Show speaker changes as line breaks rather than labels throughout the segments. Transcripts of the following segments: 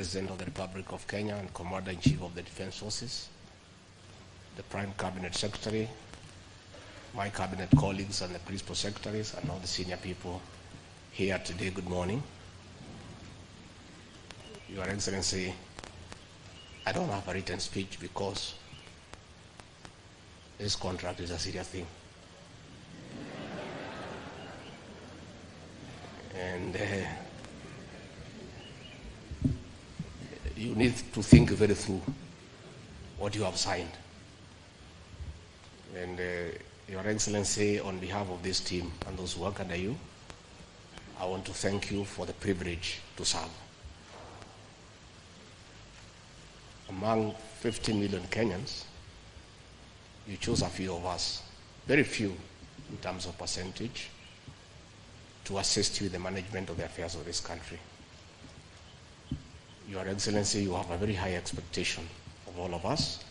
President of the Republic of Kenya and Commander-in-Chief of the Defense Forces, the Prime Cabinet Secretary, my cabinet colleagues and the principal secretaries and all the senior people here today, good morning. Your Excellency, I don't have a written speech because this contract is a serious thing. And you need to think very through what you have signed. And Your Excellency, on behalf of this team and those who work under you, I want to thank you for the privilege to serve. Among 50 million Kenyans, you chose a few of us, very few in terms of percentage, to assist you in the management of the affairs of this country. Your Excellency, you have a very high expectation of all of us,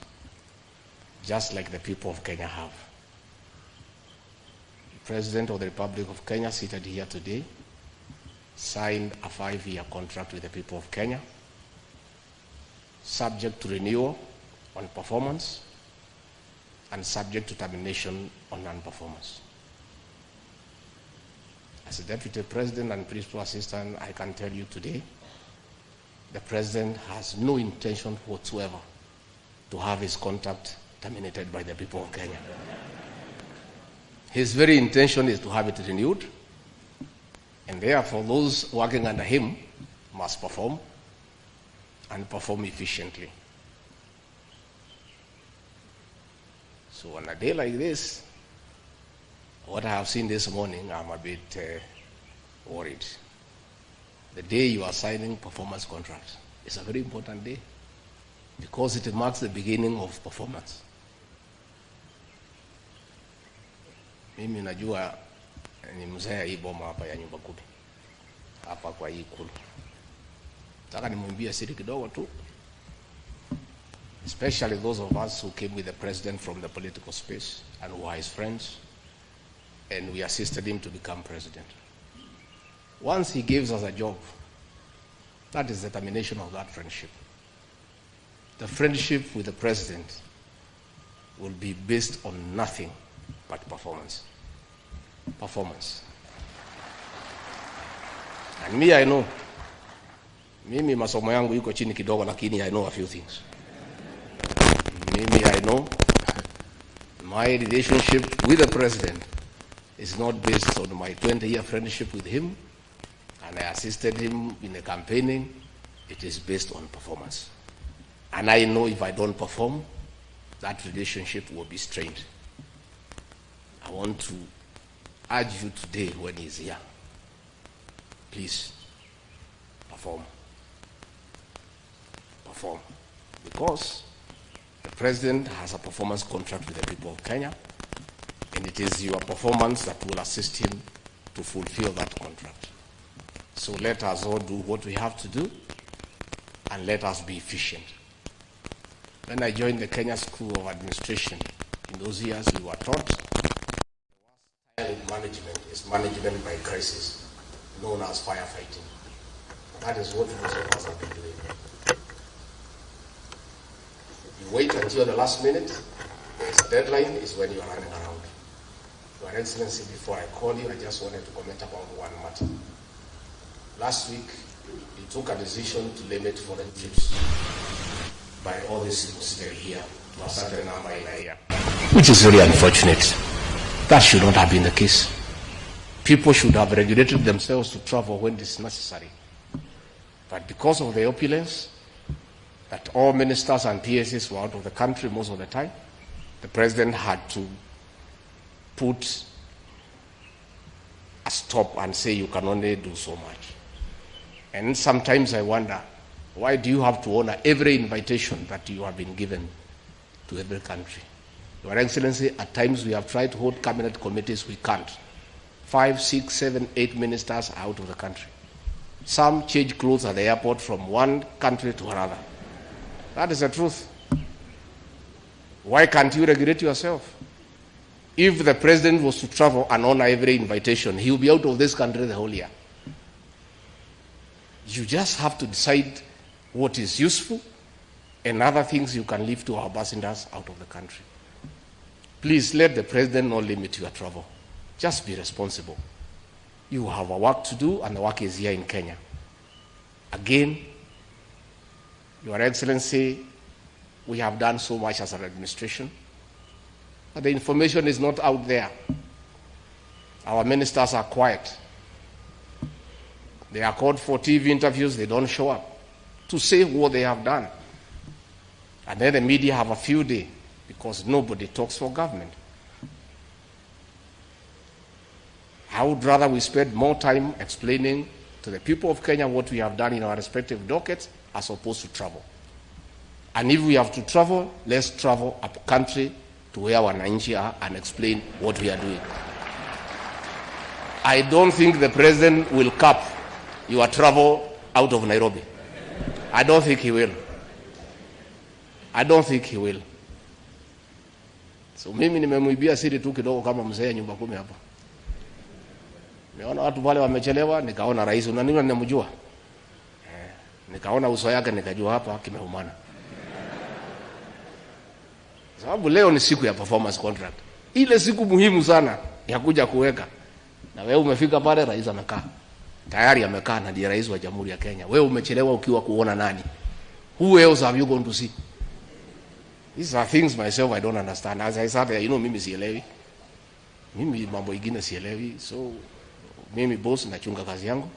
just like the people of Kenya have. The President of the Republic of Kenya, seated here today, signed a 5-year contract with the people of Kenya, subject to renewal on performance and subject to termination on non-performance. As a Deputy President and Principal Assistant, I can tell you today, the President has no intention whatsoever to have his contract terminated by the people of Kenya. His very intention is to have it renewed, and therefore those working under him must perform and perform efficiently. So on a day like this, what I have seen this morning, I'm a bit worried. The day you are signing performance contracts is a very important day because it marks the beginning of performance. Mimi najua ni mzee hii boma hapa ya nyumba kumi hapa kwa hii Ikulu. Nataka nimwambie siri kidogo tu, especially those of us who came with the president from the political space and who are his friends, and we assisted him to become president. Once he gives us a job, that is the termination of that friendship. The friendship with the president will be based on nothing but performance. Performance. And me, I know. Mimi masomo yangu yuko chini kidogo, lakini I know a few things. Mimi, I know my relationship with the president is not based on my 20-year friendship with him, and I assisted him in the campaigning. It is based on performance. And I know if I don't perform, that relationship will be strained. I want to urge you today when he's here, please perform. Perform. Because the president has a performance contract with the people of Kenya, and it is your performance that will assist him to fulfill that contract. So let us all do what we have to do, and let us be efficient. When I joined the Kenya School of Administration, in those years we were taught the worst style of management is management by crisis, known as firefighting. That is what most of us have been doing. You wait until the last minute, there's a deadline, is when you are running around. Your Excellency, before I call you, I just wanted to comment about one matter. Last week, you took a decision to limit foreign trips by all these people sitting here to a certain number in a year, which is very unfortunate. That should not have been the case. People should have regulated themselves to travel when it is necessary. But because of the opulence, that all ministers and PSs were out of the country most of the time, the president had to put a stop and say you can only do so much. And sometimes I wonder, why do you have to honor every invitation that you have been given to every country? Your Excellency, at times we have tried to hold cabinet committees, we can't. 5, 6, 7, 8 ministers are out of the country. Some change clothes at the airport from one country to another. That is the truth. Why can't you regulate yourself? If the president was to travel and honor every invitation, he will be out of this country the whole year. You just have to decide what is useful, and other things you can leave to our ambassadors out of the country. Please let the president not limit your travel. Just be responsible. You have a work to do, and the work is here in Kenya. Again, Your Excellency, we have done so much as an administration, but the information is not out there. Our ministers are quiet. They are called for TV interviews, they don't show up to say what they have done. And then the media have a field day because nobody talks for government. I would rather we spend more time explaining to the people of Kenya what we have done in our respective dockets as opposed to travel. And if we have to travel, let's travel up country to where our wananchi are and explain what we are doing. I don't think the president will cap your travel out of Nairobi. I don't think he will. I don't think he will. So mimi nimemwibia siri tu kidogo kama mzee nyumba 10 hapa. Nimeona watu wale wamechelewa, nikaona rais unaniona ninamjua. Nikaona uso yake nikajua hapa kimeumana. Sababu leo ni siku ya performance contract. Ile siku muhimu sana ya kuja kuweka. Na wewe umefika pale rais amekaa. Tayari amekaa na ndiye rais wa Jamhuri ya Kenya. Wewe umechelewa ukiwa kuona nani? Who else have you gone to see? These are things myself I don't understand. As I said, mimi sielewi. Mimi mambo ingine sielewi. So mimi boss nachunga kazi yangu.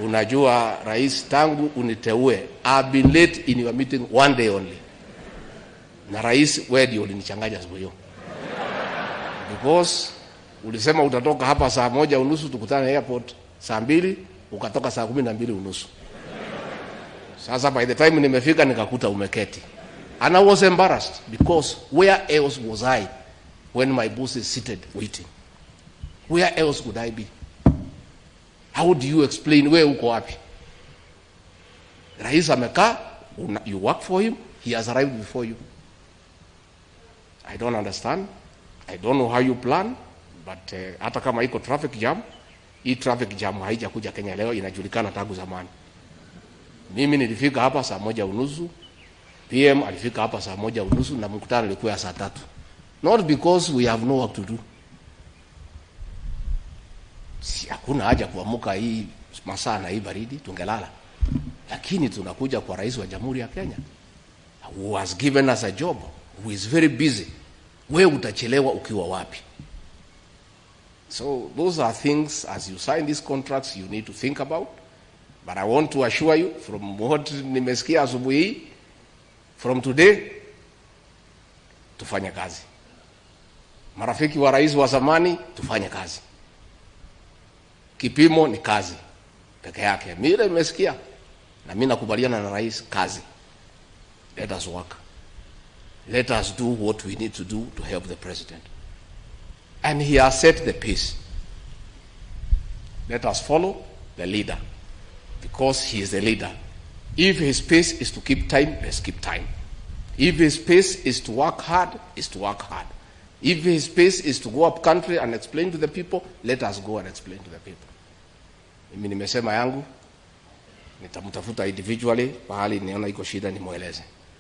Unajua rais tangu uniteue, I've been late in your meeting one day only. Na rais wewe ndio ulinichanganya siku hiyo. Because ulisema utatoka hapa saa 1:30 tukutane airport saa 2, ukatoka saa 12:30. Sasa by the time nimefika nikakuta umeketi. And I was embarrassed because where else was I when my boss is seated waiting? Where else would I be? How do you explain where uko wapi? Rais amekaa, you work for him, he has arrived before you. I don't understand. I don't know how you plan, but hata kama iko traffic jam, hii traffic jam haijakuja Kenya leo, inajulikana tangu zamani. Mimi nilifika hapa saa 1:30, PM alifika hapa saa 1:30 na mkutano ulikuwa saa 3. Not because we have no work to do. Si hakuna haja kuamuka hii masaa na hii baridi tungelala. Lakini tunakuja kwa rais wa Jamhuri ya Kenya who has given us a job, who is very busy. Wewe utachelewa ukiwa wapi? So those are things as you sign these contracts you need to think about. But I want to assure you from what nimesikia asubuhi, from today tufanye kazi. Marafiki wa rais wa zamani tufanye kazi. Kipimo ni kazi peke yake. Mimi nimesikia na mimi nakubaliana na rais kazi. Let us work. Let us do what we need to do to help the president. And he has set the pace. Let us follow the leader because he is the leader. If his pace is to keep time, let's keep time. If his pace is to work hard, is to work hard. If his pace is to go up country and explain to the people, let us go and explain to the people. Mimi nimesema yangu, nitamtafuta individually, pahali niona iko shida nimueleze.